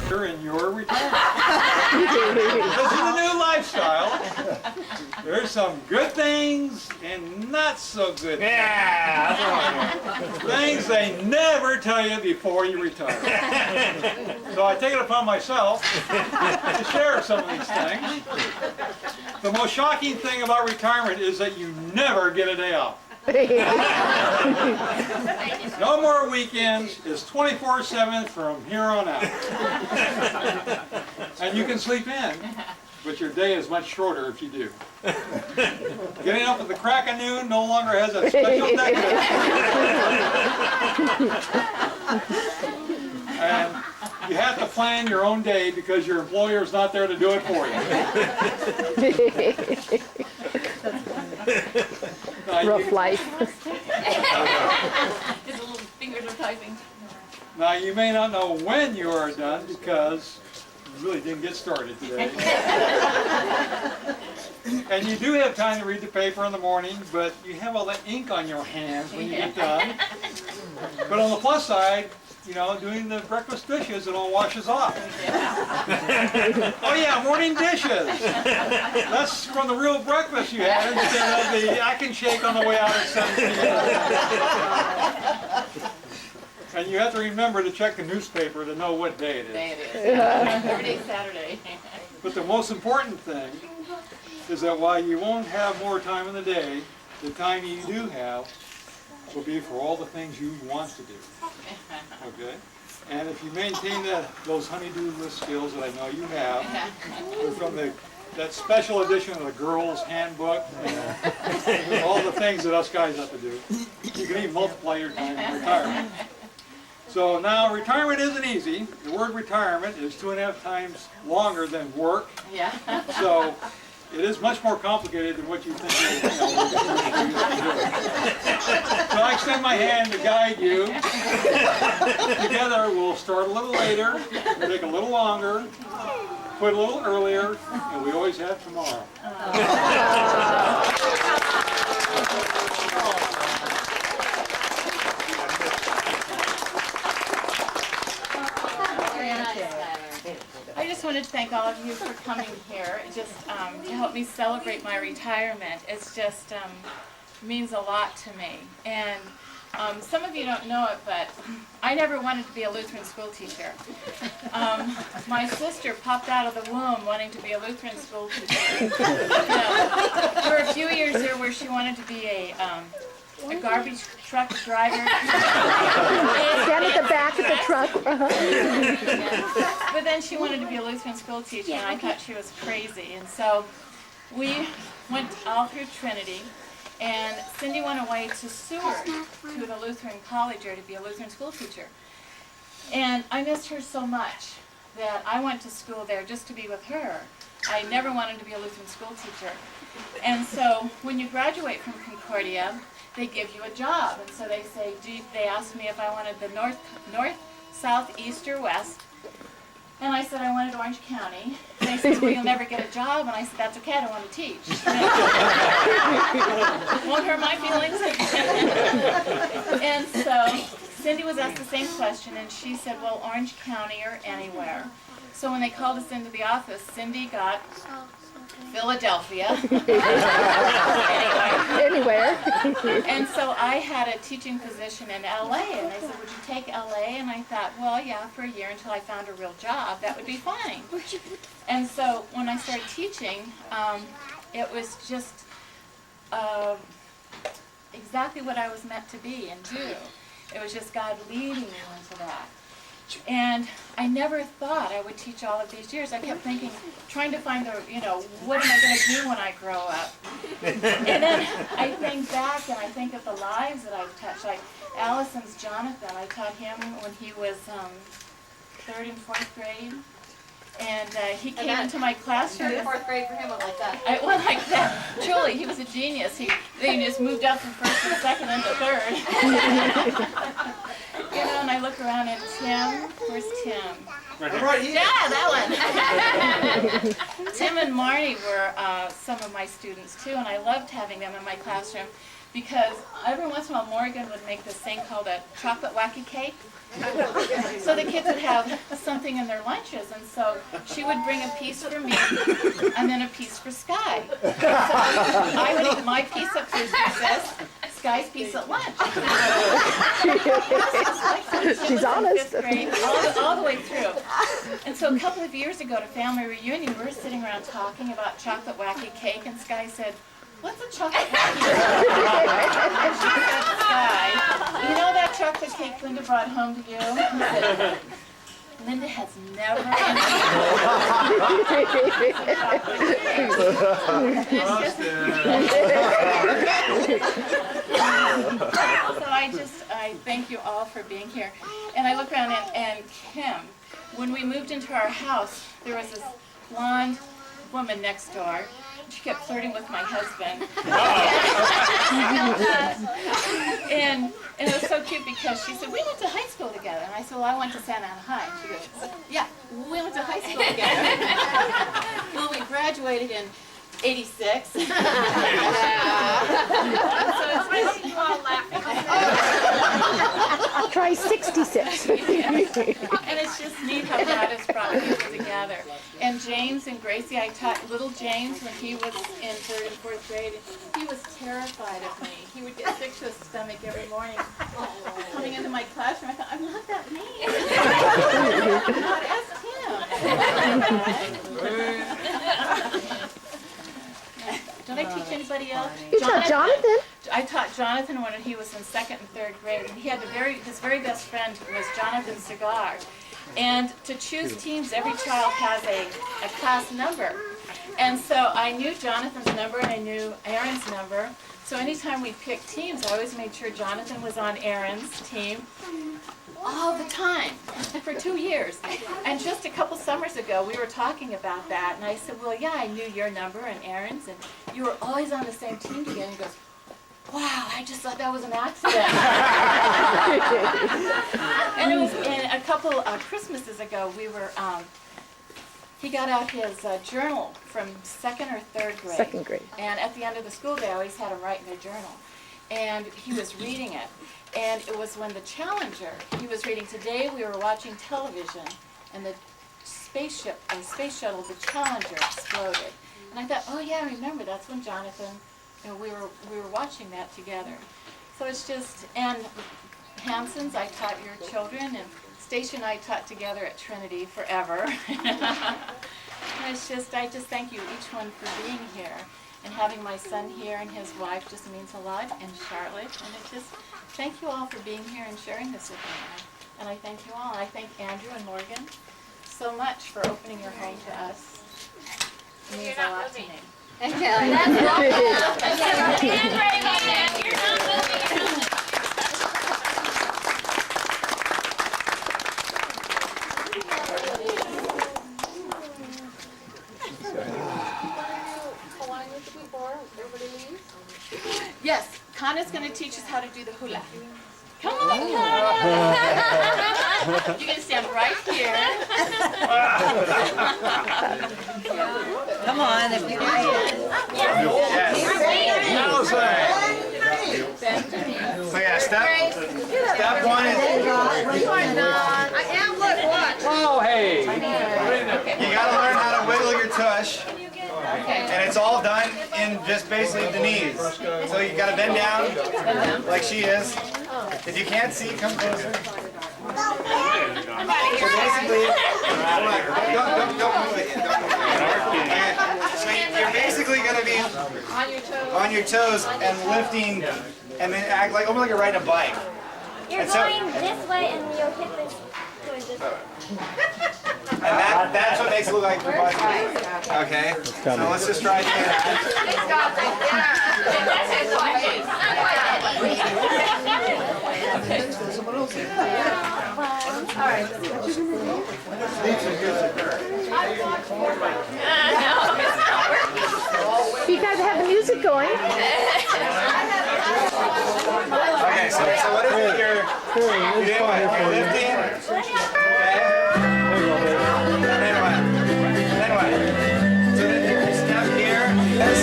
in your retirement. This is a new lifestyle. There's some good things and not so good things they never tell you before you retire. So I take it upon myself to share some of these things. The most shocking thing about retirement is that you never get a day off. No more weekends. It's 24/7 from here on out. And you can sleep in, but your day is much shorter if you do. Getting up at the crack of noon no longer has a special decoration. And you have to plan your own day because your employer is not there to do it for you. Rough life. His little fingers are typing. Now you may not know when you are done because you really didn't get started today. And you do have time to read the paper in the morning, but you have all that ink on your hands when you get done. But on the plus side, you know, doing the breakfast dishes, it all washes off. Oh yeah, morning dishes. That's from the real breakfast you had instead of the I can shake on the way out at 7 p.m. And you have to remember to check the newspaper to know what day it is. Day it is. Every day's Saturday. But the most important thing is that while you won't have more time in the day, the time you do have will be for all the things you want to do. Okay? And if you maintain those honey-do list skills that I know you have, from that special edition of the Girls Handbook, and all the things that us guys have to do, you can even multiply your time in retirement. So now retirement isn't easy. The word retirement is 2.5 times longer than work. Yeah. So it is much more complicated than what you think. So I extend my hand to guide you. Together we'll start a little later, we'll take a little longer, quit a little earlier, and we always have tomorrow. I just wanted to thank all of you for coming here, just to help me celebrate my retirement. It's just means a lot to me. And some of you don't know it, but I never wanted to be a Lutheran school teacher. My sister popped out of the womb wanting to be a Lutheran school teacher. You know, there were a few years there where she wanted to be a garbage truck driver. Stand at the back of the truck. But then she wanted to be a Lutheran school teacher, and I thought she was crazy. And so we went all through Trinity, and Cindy went away to Seward, to the Lutheran college there to be a Lutheran school teacher. And I missed her so much that I went to school there just to be with her. I never wanted to be a Lutheran school teacher. And so when you graduate from Concordia, they give you a job. And so they say, they asked me if I wanted the north, south, east, or west. And I said I wanted Orange County. And they said, well, you'll never get a job. And I said, that's okay, I don't want to teach. Won't hurt my feelings. And so Cindy was asked the same question, and she said, well, Orange County or anywhere. So when they called us into the office, Cindy got Philadelphia. Anywhere. And so I had a teaching position in LA, and they said, would you take LA? And I thought, well, yeah, for a year until I found a real job, that would be fine. And so when I started teaching, it was just exactly what I was meant to be and do. It was just God leading me into that. And I never thought I would teach all of these years. I kept thinking, trying to find the, what am I going to do when I grow up? And then I think back and I think of the lives that I've touched. Like Allison's Jonathan, I taught him when he was 3rd and 4th grade. And he came into my classroom. 3rd and 4th grade for him went like that. I went like that. Truly, he was a genius. They just moved up from 1st to 2nd into 3rd. And I look around and Tim, where's Tim? Right here. Yeah, that one. Tim and Marnie were some of my students too, and I loved having them in my classroom because every once in a while Morgan would make this thing called a chocolate wacky cake. So the kids would have something in their lunches, and so she would bring a piece for me and then a piece for Sky. So I would eat my piece at first recess, Sky's piece at lunch. She's honest. Fifth grade, all the way through. And so a couple of years ago at a family reunion, we were sitting around talking about chocolate wacky cake, and Sky said, "What's a chocolate wacky cake?" And she said, "Sky, you know that chocolate cake Linda brought home to you?" And I said, "Linda has never So I thank you all for being here. And I look around and Kim, when we moved into our house, there was this blonde woman next door. She kept flirting with my husband. And it was so cute because she said, "We went to high school together." And I said, "Well, I went to Santa Ana High." And she goes, "Yeah, we went to high school together." Well, we graduated in '86. So it's making you all laugh. Try 66. And it's just neat how God has brought people together. And James and Gracie, I taught little James when he was in 3rd and 4th grade. He was terrified of me. He would get sick to his stomach every morning. Coming into my classroom, I thought, I'm not that mean. I'm not, ask him. Don't I teach anybody else? You taught Jonathan? I taught Jonathan when he was in 2nd and 3rd grade, and he had his very best friend was Jonathan Cigar. And to choose teams, every child has a class number. And so I knew Jonathan's number and I knew Aaron's number. So anytime we picked teams, I always made sure Jonathan was on Aaron's team all the time for 2 years. And just a couple summers ago, we were talking about that, and I said, "Well, yeah, I knew your number and Aaron's, and you were always on the same team together." And he goes, "Wow, I just thought that was an accident." And it was a couple Christmases ago, he got out his journal from 2nd or 3rd grade. 2nd grade. And at the end of the school day, I always had him write in their journal. And he was reading it. And it was when the Challenger, he was reading, "Today we were watching television, and the space shuttle, the Challenger, exploded." And I thought, oh yeah, I remember, that's when Jonathan, we were watching that together. So it's just, and Hanson's, I taught your children, and Stacia and I taught together at Trinity forever. And it's just, I just thank you each one for being here. And having my son here and his wife just means a lot, and Charlotte. And it just, thank you all for being here and sharing this with me. And I thank you all. And I thank Andrew and Morgan so much for opening your home to us. It means a lot to me. And Kelly, that's Yes, Kana's going to teach us how to do the hula. Come on, Kana! You're going to stand right here. Come on, if you can. So yeah, step one is Oh, hey! you gotta learn how to wiggle your tush, and it's all done in just basically the knees. So you gotta bend down like she is. If you can't see, come closer. So basically, don't move it. So you're basically gonna be on your toes and lifting, and then act like almost like you're riding a bike. You're going this way and your hip is going this way. And that's what makes it look like your body. Okay? So let's just try it again. You guys have the music going. Okay, so what is it you're doing? You're lifting. Okay? Then what? So then you step here. Yes.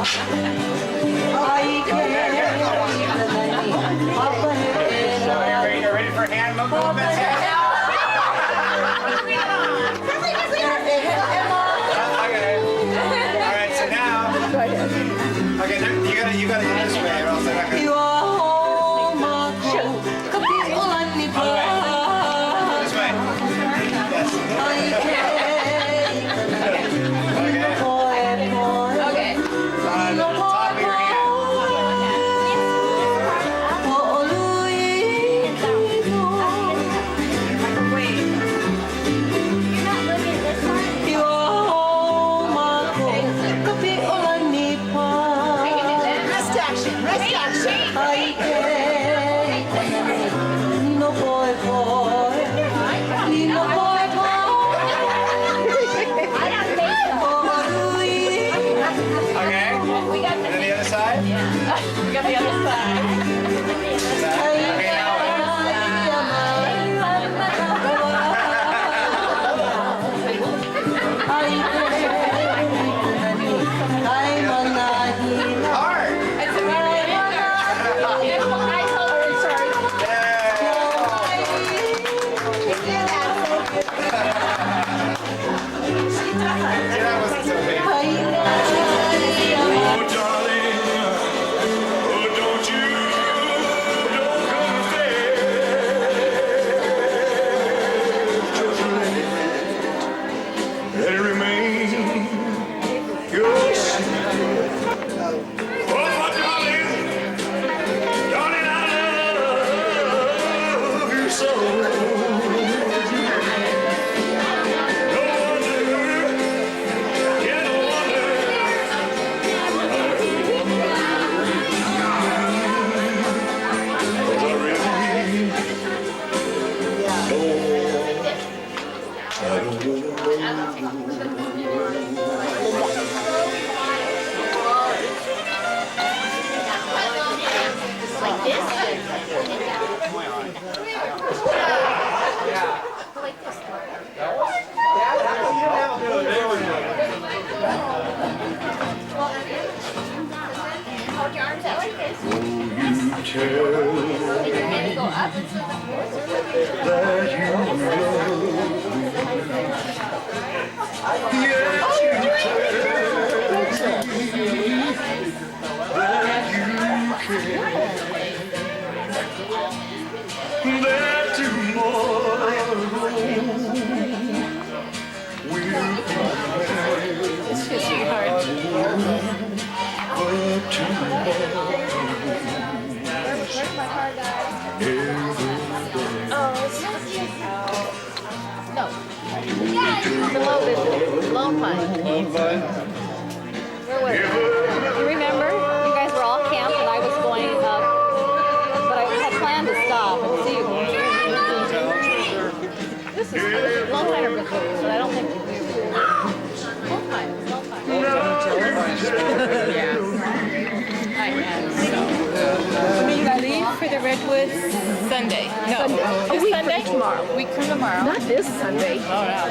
You're ready for hand movements here? Okay. All right, so now, okay, you gotta go this way, or else they're not gonna. This way. Yes. Okay. On the top of your hand. You're not looking this far. Wrist action, wrist action. I don't think so. Okay. We got And then the other side? We got the other side. Okay, now. Hard. It's a very I told her, sorry. Yeah, that wasn't so big. Oh, darling, oh, don't come and stay. Let it remain yours. Oh, my darling, darling, I love you so. No wonder, yeah, no wonder. Hold your arms out like this. Tell And then go up. that you that tomorrow will It's just hard. but tomorrow Lone Pine. Where was it? You remember? You guys were all camped and I was going up, but I had planned to stop and see you. This is Lone Pine or Bethune, but I don't think we were. Lone Pine. Lone Pine. I had so. We leave for the Redwoods Sunday. No, A week Sunday. from tomorrow. Week from tomorrow. Not this Sunday. Oh no.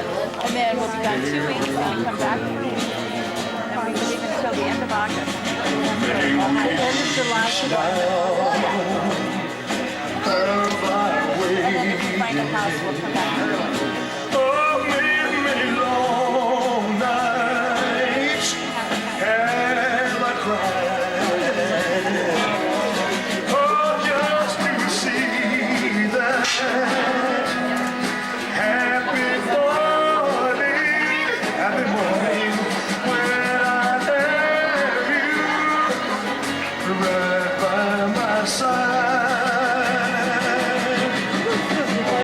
And then we'll be gone 2 weeks and we come back. And we leave until the end of August. The end of July. If we find a house, we'll come back early.